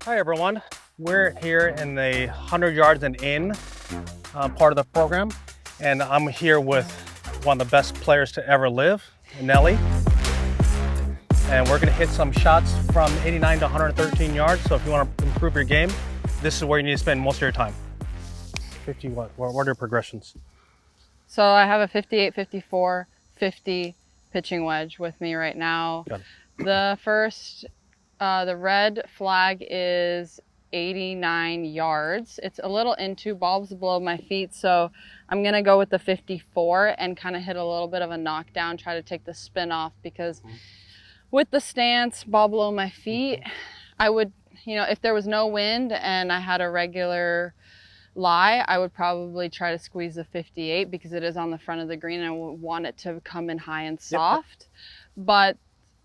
Hi everyone, we're here in the 100 yards and in part of the program, and I'm here with one of the best players to ever live, Nelly. And we're gonna hit some shots from 89 to 113 yards, so if you want to improve your game, this is where you need to spend most of your time. 50 what are your progressions? So I have a 58, 54, 50 pitching wedge with me right now. Got it. The first, the red flag is 89 yards. It's a little into balls below my feet, so I'm gonna go with the 54 and kind of hit a little bit of a knockdown, try to take the spin off, because with the stance, ball below my feet, I would, if there was no wind and I had a regular lie, I would probably try to squeeze the 58 because it is on the front of the green and I would want it to come in high and soft. Yep. But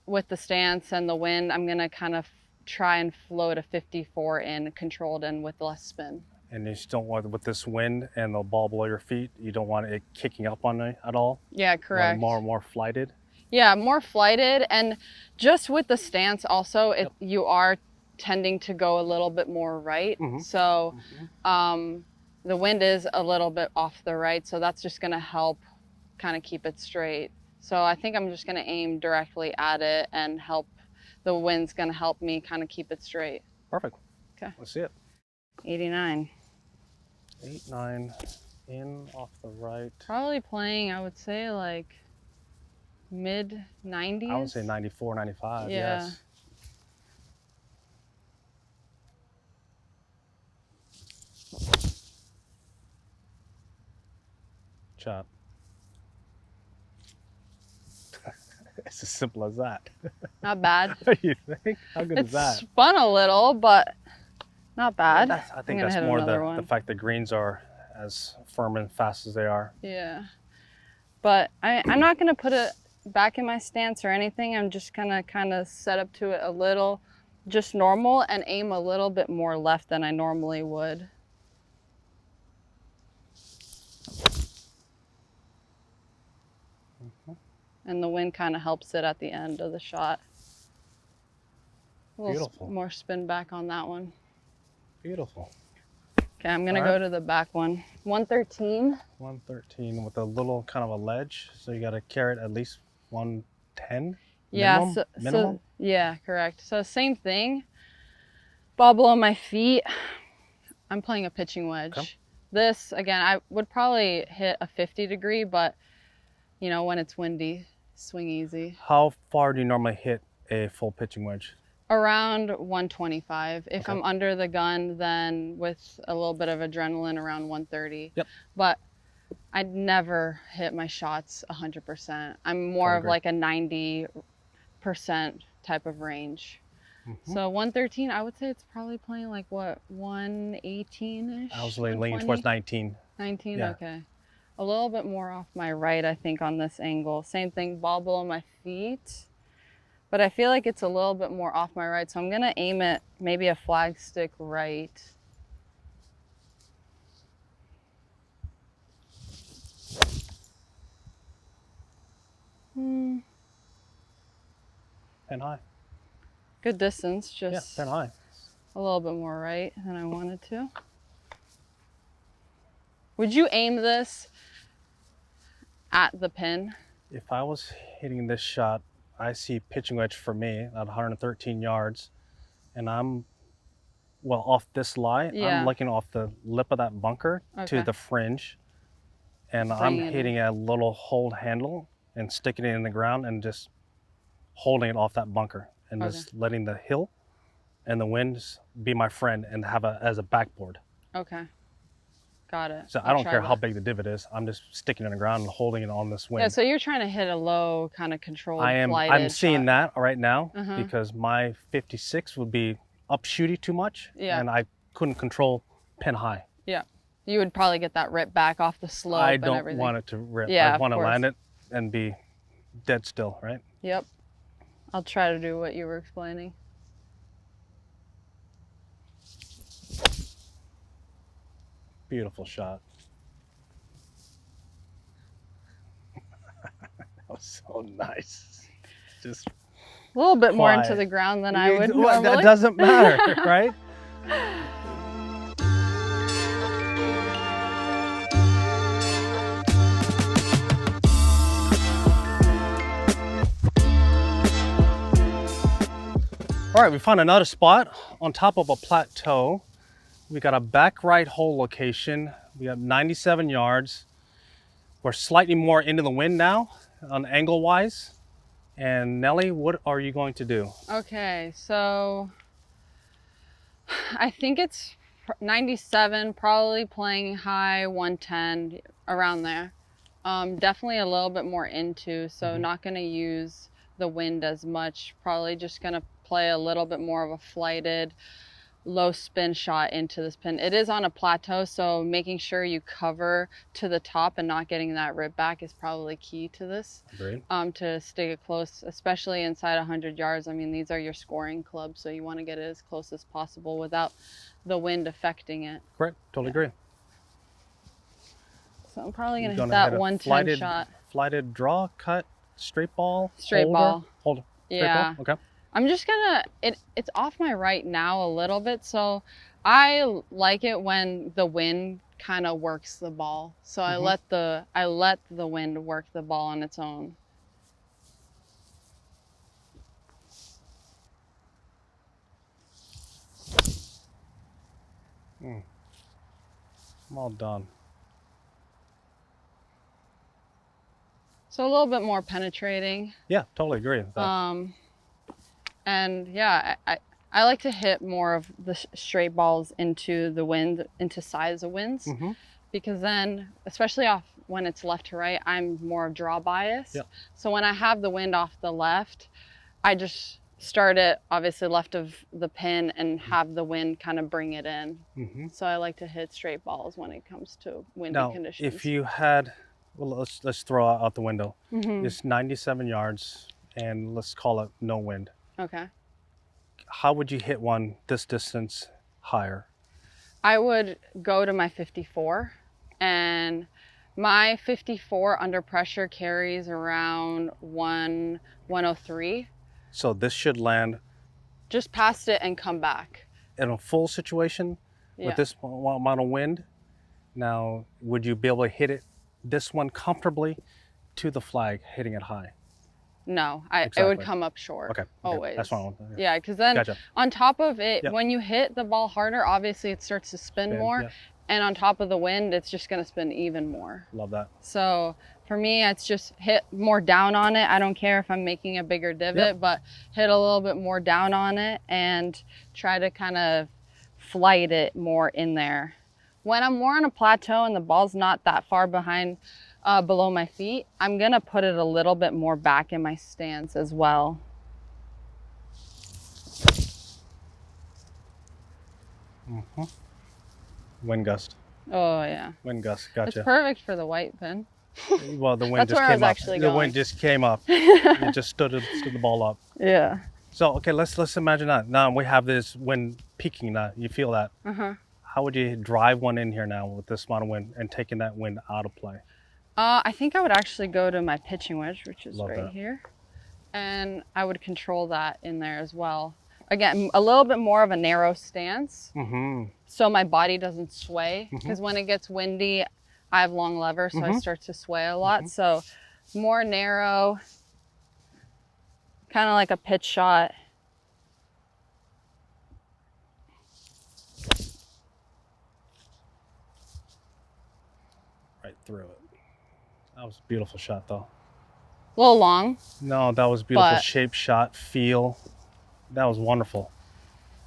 with the stance and the wind, I'm gonna kind of try and float a 54 in, controlled and with less spin. And you just don't want, with this wind and the ball below your feet, you don't want it kicking up on it at all? Yeah, correct. More flighted? Yeah, more flighted, and just with the stance also, you are tending to go a little bit more right. So the wind is a little bit off the right, so that's just gonna help kind of keep it straight. So I think I'm just gonna aim directly at it and the wind's gonna help me kind of keep it straight. Perfect. Okay. Let's see it. 89. 89 in off the right. Probably playing, I would say, like mid 90s. I would say 94, 95, yeah. Yes. Chop. It's as simple as that. Not bad. You think? How good is that? It's spun a little, but not bad. I think that's more the fact that greens are as firm and fast as they are. Yeah. But I'm not going to put it back in my stance or anything. I'm just going to kind of set up to it a little, just normal, and aim a little bit more left than I normally would. And the wind kind of helps it at the end of the shot. A little more spin back on that one. Beautiful. Okay, I'm gonna go to the back one. 113. 113 with a little kind of a ledge, so you got to carry it at least 110. Yeah. Minimum? Yeah, correct. So same thing. Ball below my feet. I'm playing a pitching wedge. Okay. This again, I would probably hit a 50 degree, but when it's windy, swing easy. How far do you normally hit a full pitching wedge? Around 125. If I'm under the gun, then with a little bit of adrenaline, around 130. Yep. But I'd never hit my shots 100%. I'm more of like a 90% type of range. So 113, I would say it's probably playing like what, 118-ish? I was leaning towards 19. 19, yeah. Okay. A little bit more off my right, I think, on this angle. Same thing, ball below my feet. But I feel like it's a little bit more off my right, so I'm gonna aim it maybe a flag stick right. Pin high. Good distance, just pin high. A little bit more right than I wanted to. Would you aim this at the pin? If I was hitting this shot, I see pitching wedge for me at 113 yards, and I'm off this lie. Yeah. I'm looking off the lip of that bunker to the fringe, and I'm hitting a little hold handle and sticking it in the ground and just holding it off that bunker and just letting the hill and the winds be my friend and have as a backboard. Okay. Got it. So I don't care how big the divot is. I'm just sticking it in the ground and holding it on this wind. Yeah, so you're trying to hit a low kind of controlled I'm seeing shot. that right now because my 56 would be up shooty too much. Yeah. And I couldn't control pin high. Yeah. You would probably get that rip back off the slope I and don't everything. want it to rip. Yeah, I want to land it and be dead still, right? Yep. I'll try to do what you were explaining. Beautiful shot. That was so nice. Just a little bit more into the ground than I would normally. That doesn't matter, right? All right, we found another spot on top of a plateau. We got a back right hole location. We have 97 yards. We're slightly more into the wind now on angle wise. And Nelly, what are you going to do? Okay, so I think it's 97, probably playing high 110, around there. Definitely a little bit more into, so not going to use the wind as much. Probably just going to play a little bit more of a flighted, low spin shot into this pin. It is on a plateau, so making sure you cover to the top and not getting that rip back is probably key to this. Agreed. To stay it close, especially inside 100 yards. I mean, these are your scoring clubs, so you want to get it as close as possible without the wind affecting it. Correct, totally agree. So I'm probably going to hit that 110 shot. Flighted draw, cut, straight ball? Straight ball. Hold. Yeah. Ball? Okay. I'm just gonna, it's off my right now a little bit, so I like it when the wind kind of works the ball. So I let the wind work the ball on its own. I'm all done. So a little bit more penetrating. Yeah, totally agree with that. And yeah, I like to hit more of the straight balls into the wind, into sides of winds, because then, especially off when it's left to right, I'm more draw bias. Yeah. So when I have the wind off the left, I just start it obviously left of the pin and have the wind kind of bring it in. So I like to hit straight balls when it comes to windy conditions. Now, if you had, well, let's throw out the window. It's 97 yards, and let's call it no wind. Okay. How would you hit one this distance higher? I would go to my 54, and my 54 under pressure carries around 103. So this should land just past it and come back. In a full situation with this amount of wind. Now, would you be able to hit it, this one comfortably to the flag, hitting it high? No, it would come up short. Okay. Always. That's fine. Yeah, because then on top of it, when you hit the ball harder, obviously it starts to spin more. Yeah. And on top of the wind, it's just going to spin even more. Love that. So for me, it's just hit more down on it. I don't care if I'm making a bigger divot, but hit a little bit more down on it and try to kind of flight it more in there. When I'm more on a plateau and the ball's not that far behind, below my feet, I'm gonna put it a little bit more back in my stance as well. Wind gust. Oh yeah. Wind gust, gotcha. It's perfect for the white pin. Well, the wind That's just where I came was up. actually The going. wind just came up. It just stood the ball up. Yeah. So okay, let's imagine that. Now we have this wind peaking now. You feel that? How would you drive one in here now with this amount of wind and taking that wind out of play? I think I would actually go to my pitching wedge, which is Love right that. here. And I would control that in there as well. Again, a little bit more of a narrow stance. So my body doesn't sway. Because when it gets windy, I have long lever, so I start to sway a lot. So more narrow, kind of like a pitch shot. Right through it. That was a beautiful shot, though. A little long. No, that was beautiful. But shape, shot, feel. That was wonderful.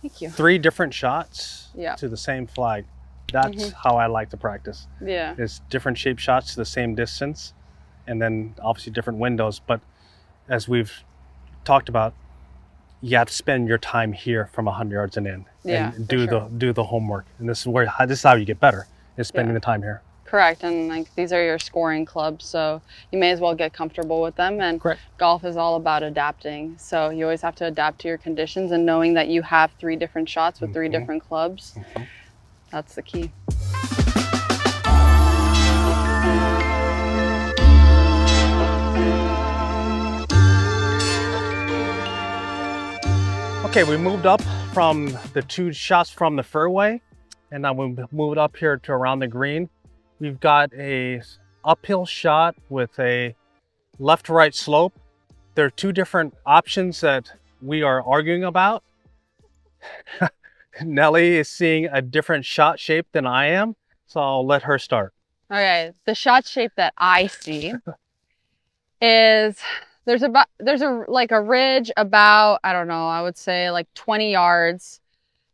Thank you. 3 different shots Yeah. to the same flag. That's how I like to practice. Yeah. It's different shape shots to the same distance, and then obviously different windows. But as we've talked about, you have to spend your time here from 100 yards and in, Yeah, and for do the homework. And this is how you get better, is spending the time here. Correct. And like these are your scoring clubs, so you may as well get comfortable with them. And Correct. golf is all about adapting. So you always have to adapt to your conditions, and knowing that you have 3 different shots with 3 different clubs. That's the key. Okay, we moved up from the 2 shots from the fairway, and now we move it up here to around the green. We've got a uphill shot with a left to right slope. There are 2 different options that we are arguing about. Nelly is seeing a different shot shape than I am, so I'll let her start. Okay, the shot shape that I see is there's a like a ridge about, I don't know, I would say like 20 yards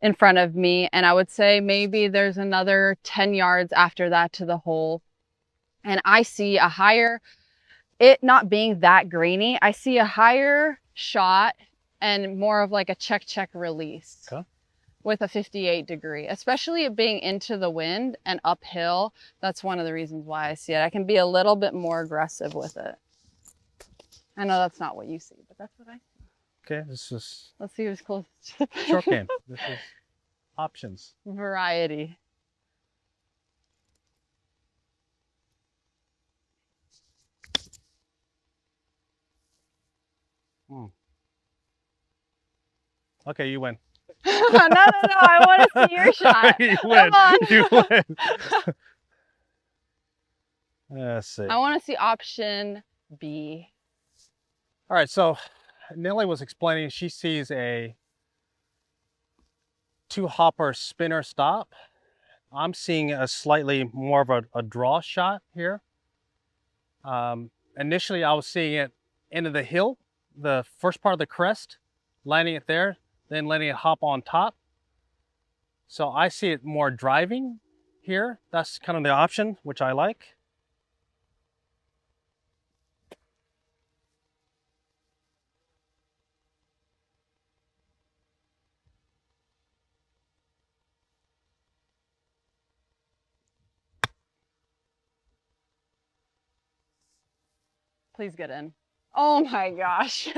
in front of me, and I would say maybe there's another 10 yards after that to the hole. And I see a higher, it not being that grainy, I see a higher shot and more of like a check release. Okay. With a 58 degree, especially it being into the wind and uphill. That's one of the reasons why I see it. I can be a little bit more aggressive with it. I know that's not what you see, but that's what I see. Okay, this is... Let's see who's closest. Short game. This is options. Variety. Okay, you win. No, I want to see your shot. You win. Come on. You win. Let's see. I want to see option B. All right, so Nelly was explaining she sees a 2-hopper spinner stop. I'm seeing a slightly more of a draw shot here. Initially, I was seeing it into the hill, the first part of the crest, landing it there, then letting it hop on top. So I see it more driving here. That's kind of the option, which I like. Please get in. Oh my gosh.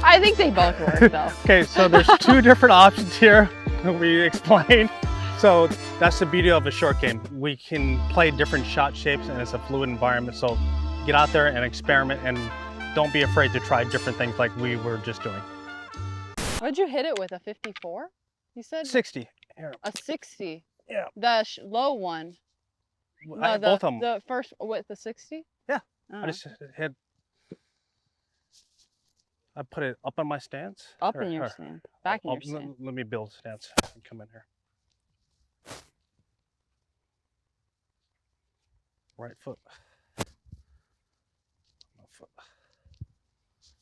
I think they both work though. Okay, so there's 2 different options here we explained. So that's the beauty of a short game. We can play different shot shapes and it's a fluid environment. So get out there and experiment and don't be afraid to try different things like we were just doing. What'd you hit it with, a 54? You said 60. Here. a 60. Yeah. The low one. No, Both of them. The first with the 60? Yeah. Oh. I just hit. I put it up on my stance. Up in your stance. Back in your stance. Let me build stance and come in here. Right foot. Left foot.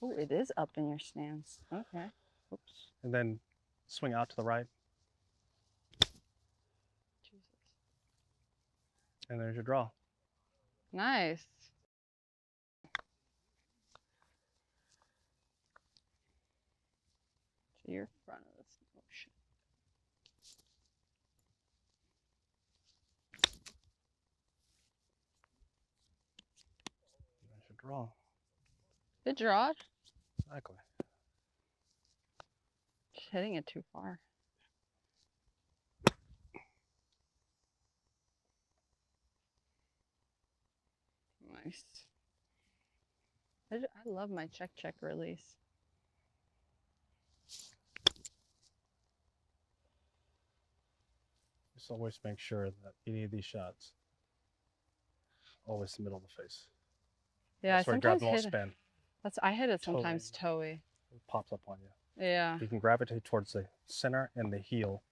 Oh, it is up in your stance. Okay. Oops. And then swing out to the right. Jesus. And there's your draw. Nice. To your front of this motion. There's your draw. Good draw. Exactly. Just hitting it too far. Nice. I love my check release. Just always make sure that any of these shots, always the middle of the face. Yeah, that's where I you grab sometimes the most spin. I hit it sometimes toey. It pops up on you. Yeah. You can gravitate towards the center and the heel.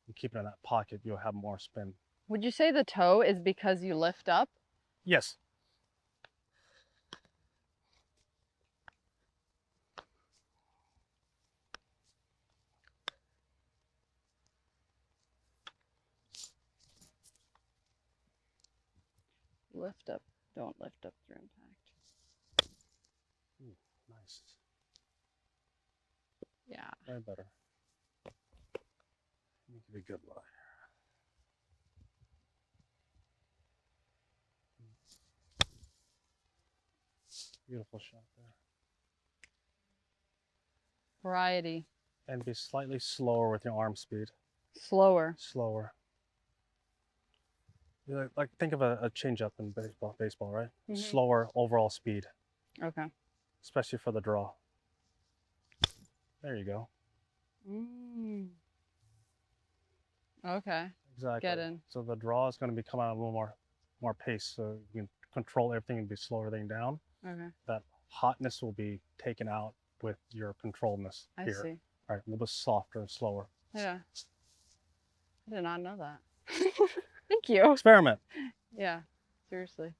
And keep it in that pocket, you'll have more spin. Would you say the toe is because you lift up? Yes. Lift up. Don't lift up through impact. Ooh, nice. Yeah. Way better. Make it a good lie. Beautiful shot there. Variety. And be slightly slower with your arm speed. Slower. Slower. You like think of a changeup in baseball, right? Slower overall speed. Okay. Especially for the draw. There you go. Okay. Exactly. Get in. So the draw is going to be coming out a little more pace, so you can control everything and be slower thing down. Okay. That hotness will be taken out with your controlledness here. I see. All right, a little bit softer and slower. Yeah. I did not know that. Thank you. Experiment. Yeah. Seriously.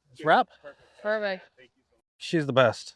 Let's wrap. Perfect. She's the best.